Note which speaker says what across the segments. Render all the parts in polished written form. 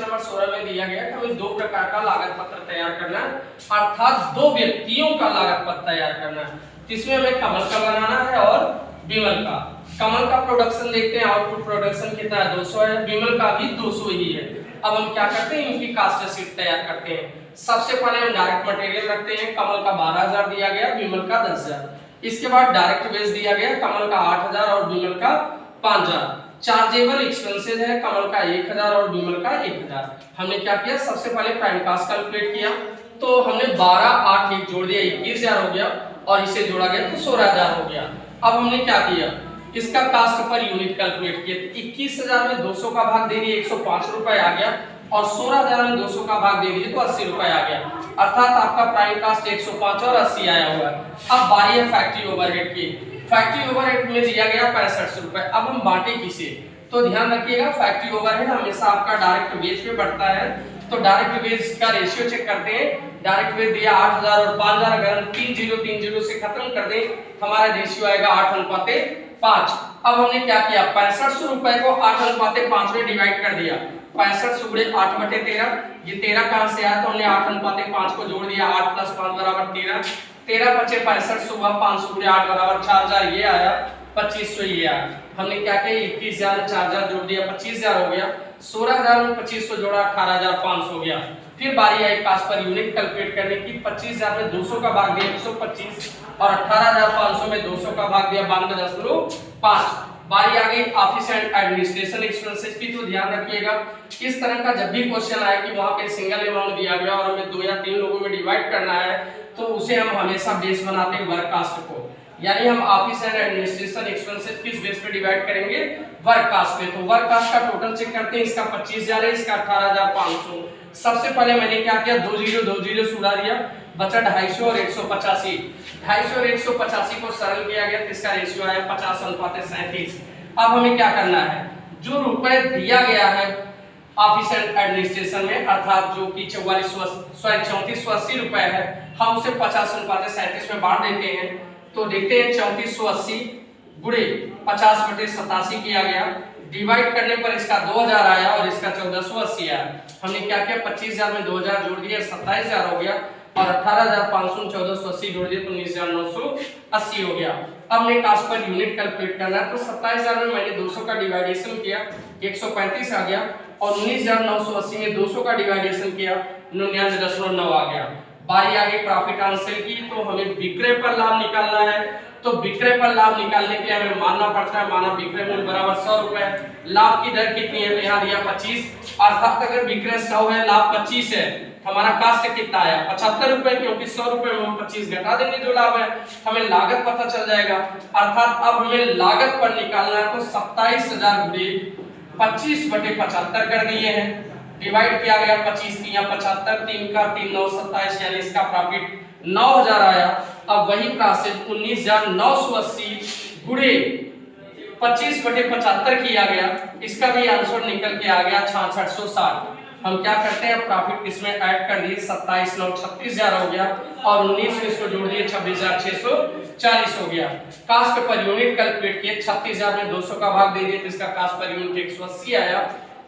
Speaker 1: Number 16 में दिया गया कि हमें दो प्रकार का लागत पत्र तैयार करना है, अर्थात दो व्यक्तियों का लागत पत्र तैयार करना है, जिसमें हमें कमल का बनाना है और विमल का। कमल का प्रोडक्शन देखते हैं, आउटपुट प्रोडक्शन कितना है 200 है, विमल का भी 200 ही है। अब हम क्या करते हैं, इनकी कास्ट शीट तैयार करते हैं। सबसे पहले हम डायरेक्ट मटेरियल रखते हैं, कमल का 12,000 दिया गया, विमल का 10,000। इसके बाद डायरेक्ट वेज दिया गया, कमल का 8,000 और विमल का 5,000। चार्जेबल एक्सपेंसेस है, कमल का 1,000 और विमल का 1,000। हमने क्या किया, सबसे पहले प्राइम कास्ट कैलकुलेट किया, तो हमने 12 8 1 जोड़ दिया, 21,000 हो गया, और इसे जोड़ा गया तो 16,000 हो गया। अब हमने क्या किया, इसका कास्ट पर यूनिट कैलकुलेट किया, 21,000 में 200 का भाग दे दिए 105 रुपए आ गया, और 16,000 में 200 का भाग दे दिए तो 80 रुपए आ गया। अर्थात आपका प्राइम कास्ट 105 और 80 आया हुआ है। अब बारी है फैक्ट्री ओवरहेड की। फैक्ट्री ओवरहेड में दिया गया 65 रुपए। अब हम बांटे किसे, तो ध्यान रखिएगा फैक्ट्री ओवरहेड हमेशा आपका डायरेक्ट वेज पे बढ़ता है, तो डायरेक्ट वेज का रेशियो चेक करते हैं। डायरेक्ट वेज दिया 8,000 और 5,000, अगर हम 3 0 से खत्म कर दें हमारा रेशियो आएगा 8:5। अब हमने क्या किया, 6500 रुपए को 8:5 में डिवाइड कर दिया। 65 सुबह 8/13, ये 13 कहां से आया, तो हमने 8:5 को जोड़ दिया, 8 + 5 = 13, 13 × 65 सुबह 5 × 8 = 4,000, ये आया 2500, ये आया। हमने क्या किया, 21,000 में 4,000 जोड़ दिया 25,000 हो गया, 16,000 में 2500 जोड़ा 18,500 हो गया। फिर बारी आई कास्ट पर यूनिट कैलकुलेट करने की। 25,000 में 200 का भाग दिया 125, और 18,500 में 200 का भाग दिया 92.5। बारी आ गई ऑफिस एंड एडमिनिस्ट्रेशन एक्सपेंसेस की, तो ध्यान रखिएगा इस तरह का जब भी क्वेश्चन आए कि वहां पे सिंगल अमाउंट दिया गया और हमें 2 या 3 लोगों में डिवाइड करना है, तो उसे हम हमेशा बेस बनाते हैं वर्क कास्ट को, यानी हम ऑफिस एंड एडमिनिस्ट्रेशन एक्सपेंसेस किस बेस पे डिवाइड करेंगे, वर्क कास्ट पे। तो वर्क कास्ट का टोटल चेक करते हैं, इसका 25,000 है, इसका 18,500। सबसे पहले मैंने क्या किया, 2 0 सुधा दिया, बचा 250 और 185। 250 और 185 को सरल किया गया तो इसका रेशियो आया 50:37। अब हमें क्या करना है, जो रुपए दिया गया है ऑफिस एंड एडमिनिस्ट्रेशन में, अर्थात जो कि 3480 रुपए है, हम उसे 50:37 में बांट देते हैं। तो देखते हैं 3480 गुणे 50/87 किया गया, डिवाइड करने पर इसका 2000 आया और इसका 1480 आया। हमने क्या किया, 25,000 में 2000 जोड़ दिया 27,000 हो गया, और 18,500 में 1480 जोड़ दिया तो 19,980 हो गया। अब हमने कास्ट पर यूनिट कैलकुलेट करना है, तो 27,000 में मैंने 200 का डिवाइडेशन किया 135 आ गया, और 19,980 में 200 का डिवाइडेशन किया 99.9 आ गया। बारी आ गई प्रॉफिट एंड सेल की, तो हमें विक्रय पर लाभ निकालना है। तो विक्रय पर लाभ निकालने के लिए हमें मानना पड़ता है, माना विक्रय मूल्य बराबर 100 रुपए, लाभ की दर कितनी है, यहाँ दिया 25, अर्थात अगर विक्रय 100 है लाभ 25 है, हमारा कास्ट कितना आया 75 रुपए, क्योंकि 100 रुपए में हम 25 घटा देंगे जो लाभ है, हमें लागत पता चल जाएगा। अर्थात अब हमें लागत पर निकालना है, तो 27,000 गुणे 25/75 कर दिए हैं, डिवाइड किया गया 25 × 75, 3 का 3 9 27, यानी इसका प्रॉफिट 9,000 आया। अब वही प्रोसेस 19,980 गुणे 25/75 किया गया, इसका भी आंसर निकल के आ गया 6660। हम क्या करते हैं, प्रॉफिट किसमें ऐड कर दिए, 27,9 36,000 हो गया, और 19 में इसको जोड़ दिए 26,640 हो गया। कास्ट पर यूनिट कैलकुलेट किए, 36,000 में 200 का भाग दे दिए तो इसका कास्ट पर यूनिट 180 आया,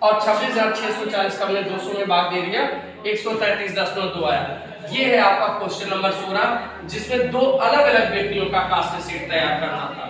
Speaker 1: और 26,640 का हमने 200 में भाग दे दिया 133.2 आया। ये है आपका क्वेश्चन नंबर 16, जिसमें दो अलग अलग व्यक्तियों का कास्ट शीट तैयार करना था।